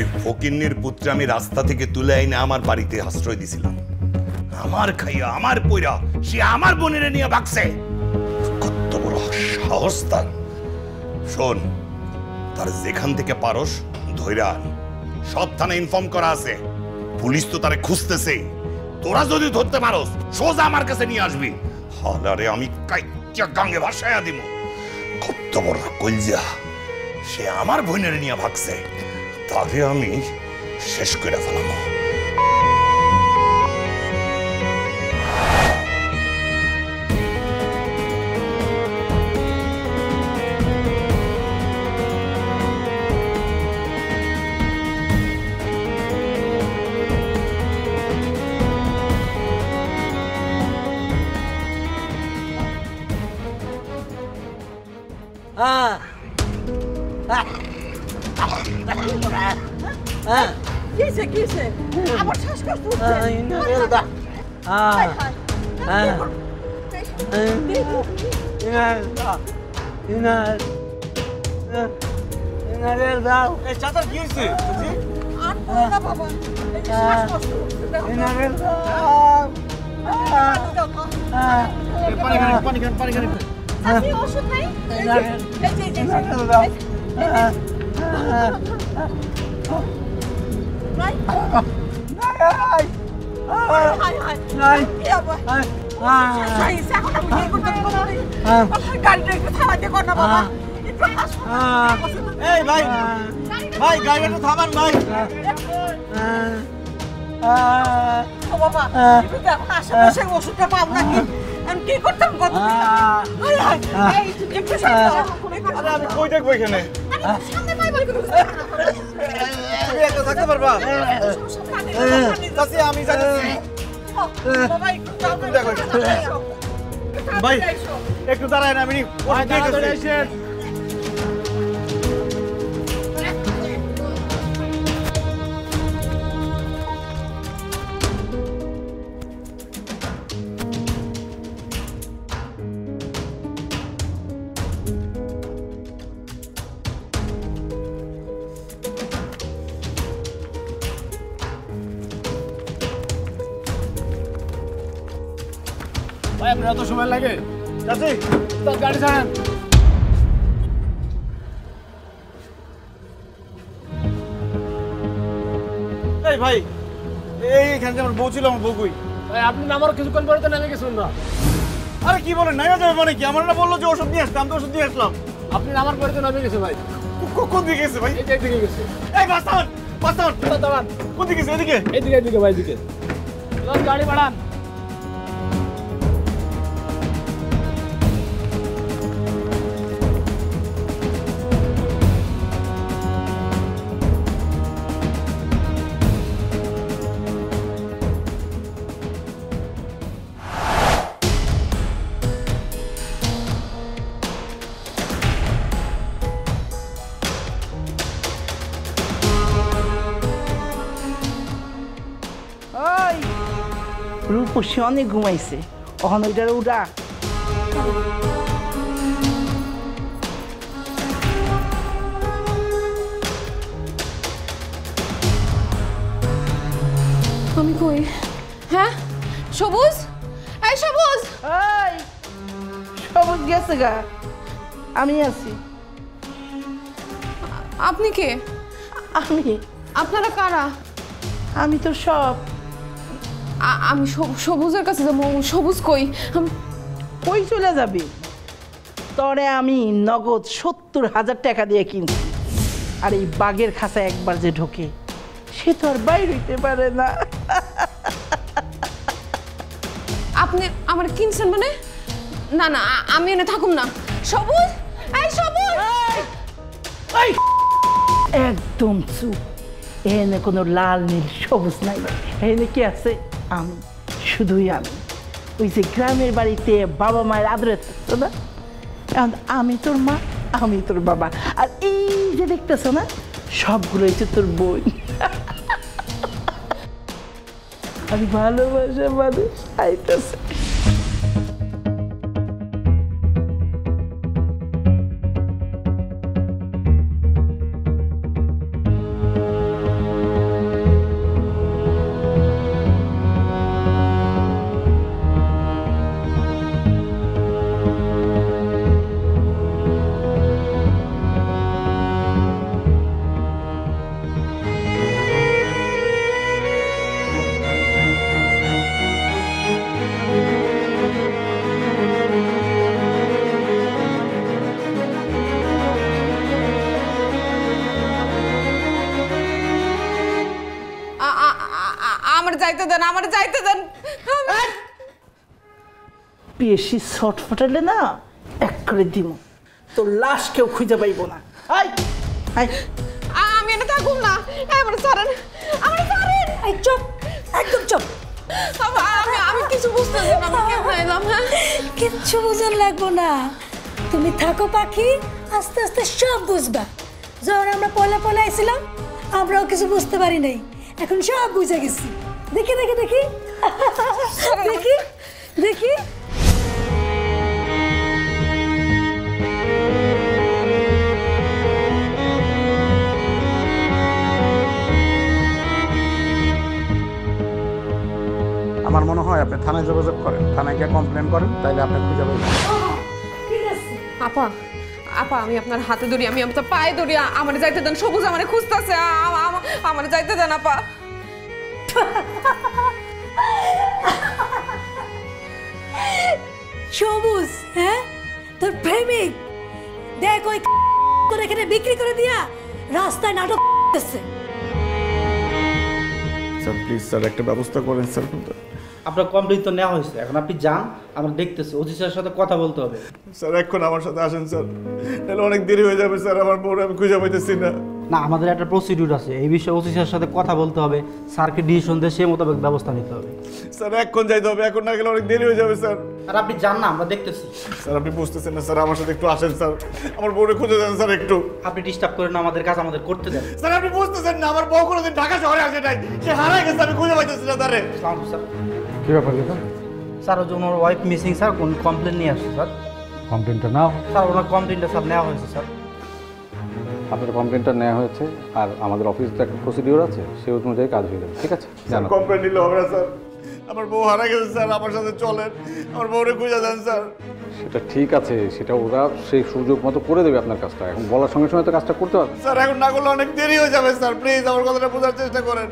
ওই ফকিন্নির পুত্র আমি রাস্তা থেকে তুলে আইনে আমার বাড়িতে আশ্রয় দিছিলাম। আমার খাইয়া আমার পয়রা সে আমার বোনের নিয়ে ভাগছে। কত বড় সাহস তার! শোন, তার যেখান থেকে পারস ধইরা আন। সব থানায় ইনফর্ম করা আছে, পুলিশ তো তারে খুঁজতেছে। তোরা যদি ধরতে পারস সোজা আমার কাছে নিয়ে আসবি, হালারে আমি কাইচ্চা গাঙ্গে ভাসায়া দিব। কত বড় কলজা! সে আমার বোনের নিয়ে ভাগছে, তাকে আমি শেষ করে ফেলাম। কিসে আবার শ্বাসকষ্ট হচ্ছে। চাচা কি হয়েছে? ওষুধ নাই? গাড়িটা একটু থামাতে কর না বাবা। এই ভাই ভাই গাড়িটা থামান ভাই। ও বাবা আশেপাশে ওষুধটা পাব নাকি? আমি কি করতাম কত? একটু আমি কই দেখবো এখানে? সামনে পাই বল করে তুমি একটা থাকতে পারবা? আমি যাচ্ছি। ভাই একটু দাঁড়ায় না, আমি ভাই আপনার এত সময় লাগে? চাচি তার গাড়ি ছাড়েন। এই ভাই এইখানে আমার বউ ছিল, আমার বউ কই? ভাই আপনি আমার কিছুক্ষণ পরে তো নেমে গেছিলেন না। আরে কি বলেন, নেমে যাবে মানে কি? আমার না বললো যে ওষুধ নিয়ে আসতে, আমি তো ওষুধ দিয়ে আসলাম। আপনি আমার পরে তো নেমে গেছে ভাই। কোন দিকে গেছে ভাই? এই দিকে গেছে। এই বাস্তান বাস্তান দাঁড়ান। কোন দিকে গেছে? এদিকে এদিকে ভাই, এদিকে গাড়ি বাড়ান। রূপসী অনেক ঘুমাইছে, অহন ওইটার উড়া। আমি কই? হ্যাঁ সবুজ, এই সবুজ। এই সবুজ গেছে গা, আমি আছি। আপনি কে? আমি? আপনারা কারা? আমি তো সব। আমি সবুজের কাছে যাবো। সবুজ কই? কই চলে যাবি? তরে আমি নগদ ৭০,০০০ টাকা দিয়ে কিনছি। আর এই বাঘের খাঁচা একবার যে ঢোকে সে তো আর বাইর হইতে পারে না। আপনি আমার কিনছেন মানে? না না আমি এনে থাকুম না। সবুজ, এই সবুজ! একদম চুপ। এনে কোনো লাল নীল সবুজ নাই, এনে কি আছে? আমি, শুধুই আমি। ওই যে গ্রামের বাড়িতে বাবা মায়ের আদরে থাকতো না, এখন আমি তোর মা, আমি তোর বাবা। আর এই যে দেখতেছ না, সবগুলো হচ্ছে তোর বই। আমি ভালোবাসা মানুষ আইতেছে। আমার যাইতে দেন, আমার যাইতে দেন। বেশি শট ফটালে না এক করে দিব, তোর লাশ কেউ খুঁজে পাইব না। আই আই আমি এনে থাকুম না, আমার ছাড়েন, আমার ছাড়েন। এই চুপ, একদম চুপ। আমি কিছু বুঝতেছি না, আমি কেমন এলাম? হ্যাঁ, কিচ্ছু বুঝার লাগবো না, তুমি থাকো পাখি, আস্তে আস্তে সব বুঝবা। যখন আমরা পয়লা পয়লা আইছিলাম আমরাও কিছু বুঝতে পারি নাই, এখন সব বুঝে গেছি। দেখি দেখি দেখি দেখি দেখি আমার মনে হয় আপনি থানায় যোগাযোগ করেন, থানায় গিয়ে কমপ্লেন করেন, তাইলে আপনি খুঁজে পাবেন। ঠিক আছে। আপা, আপা আমি আপনার হাতে ধরি, আমি আপনার পায়ে ধরি, আমার যাইতে দেন। সবুজ আমার খুঁজতেছে, আমার যাইতে দেন আপা। সবুজ, হ্যাঁ তোর প্রেমিক দেখ ওই করে এখানে বিক্রি করে দিয়া রাস্তায় নাটক করতেছে। স্যার প্লিজ স্যার একটা ব্যবস্থা করেন স্যার। আপনার কমপ্লেন তো নেওয়া হয়েছে, এখন আপনি যান, আমরা দেখতেছি, ওসি স্যারের সাথে কথা বলতে হবে। স্যার এখন আমার সাথে আসেন স্যার, তাহলে অনেক দেরি হয়ে যাবে স্যার, আমার বউরে আমি খুঁজে পাইতেছি না। না, আমাদের একটা প্রসিডিউর আছে, এই বিষয়ে ওসি স্যারের সাথে কথা বলতে হবে, স্যারকে ডিসিশন দিয়ে সেই মোতাবেক ব্যবস্থা নিতে হবে। স্যার এখন যাইতে হবে, এখন না গেলে অনেক দেরি হয়ে যাবে স্যার। আর আপনি যান না, আমরা দেখতেছি। স্যার আপনি বুঝতেছেন না স্যার, আমার সাথে একটু আসেন স্যার, আমার বউরে খুঁজে দেন স্যার একটু। আপনি ডিস্টার্ব করেন না, আমাদের কাজ আমাদের করতে দেন। স্যার আপনি বুঝতেছেন না, আমার বউ কোনোদিন ঢাকা শহরে আসে নাই, সে হারাই গেছে, আমি খুঁজে পাইতেছি না তারে। স্যার কি ব্যাপার দেখুন, স্যার ওই যে ওনার ওয়াইফ মিসিং স্যার, কোন কমপ্লেন নিয়ে আসছে স্যার। কমপ্লেনটা নাও। স্যার ওনার কমপ্লেনটা সব নেওয়া হয়েছে স্যার। আপনার কমপ্লেনটা নেওয়া হয়েছে, আর আমাদের অফিসে একটা প্রসিডিওর আছে, সেই অনুযায়ী কাজ হয়ে যাবে, ঠিক আছে? জানো কমপ্লেন নিলে হবে না স্যার, আমার বউ হারা গেছে স্যার, আমার সাথে চলেন, আমার বউরে খুঁজে দেন স্যার। সেটা ঠিক আছে, সেটা ওরা সেই সুযোগ মতো করে দেবে আপনার কাজটা, এখন বলার সঙ্গে সঙ্গে তো কাজটা করতে পারবে। স্যার এখন না করলে অনেক দেরি হয়ে যাবে স্যার, প্লিজ আমার কথাটা বোঝার চেষ্টা করেন।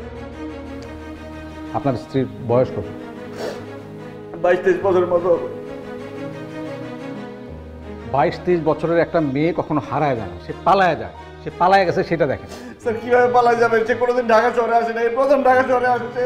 আপনার স্ত্রীর বয়স কত? 22-23 বছরের মতো। 22-23 বছরের একটা মেয়ে কখনো হারায় যায় না, সে পালায় যায়, সে পালায় গেছে সেটা দেখেন। স্যার কিভাবে পালা যাবে, সে কোনোদিন ঢাকা শহরে আসে না, এই প্রথম ঢাকা শহরে আসছে।